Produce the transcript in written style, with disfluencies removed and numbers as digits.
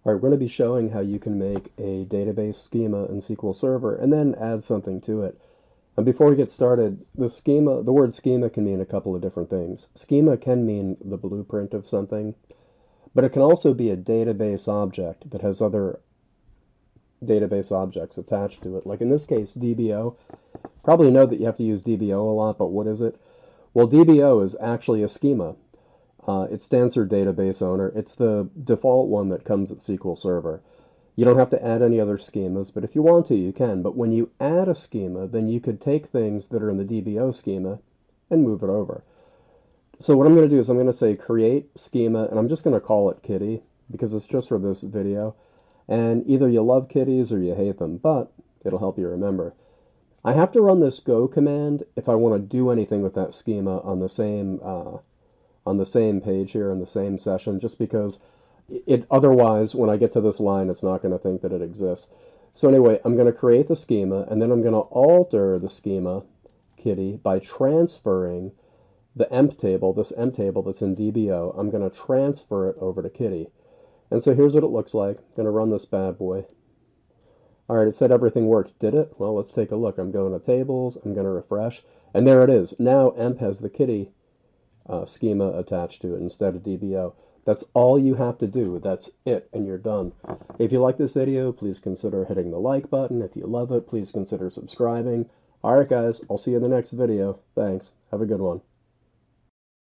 All right, we're going to be showing how you can make a database schema in SQL Server and then add something to it. And before we get started, the word schema can mean a couple of different things. Schema can mean the blueprint of something, but it can also be a database object that has other database objects attached to it. Like in this case, dbo. Probably know that you have to use dbo a lot, but what is it? Well, dbo is actually a schema. It stands for database owner. It's the default one that comes at SQL Server. You don't have to add any other schemas, but if you want to, you can. But when you add a schema, then you could take things that are in the DBO schema and move it over. So what I'm going to do is I'm going to say create schema, and I'm just going to call it kitty because it's just for this video. And either you love kitties or you hate them, but it'll help you remember. I have to run this go command if I want to do anything with that schema on the same page here in the same session, just because otherwise when I get to this line it's not going to think that it exists. So anyway, I'm going to create the schema, and then I'm going to alter the schema kitty by transferring the emp table, this emp table that's in DBO. I'm going to transfer it over to kitty. And so here's what it looks like. I'm going to run this bad boy. Alright, it said everything worked. Did it? Well, let's take a look. I'm going to tables, I'm going to refresh, and there it is. Now emp has the kitty schema attached to it instead of DBO. That's all you have to do. That's it, and you're done. If you like this video, please consider hitting the like button. If you love it, please consider subscribing. Alright guys, I'll see you in the next video. Thanks. Have a good one.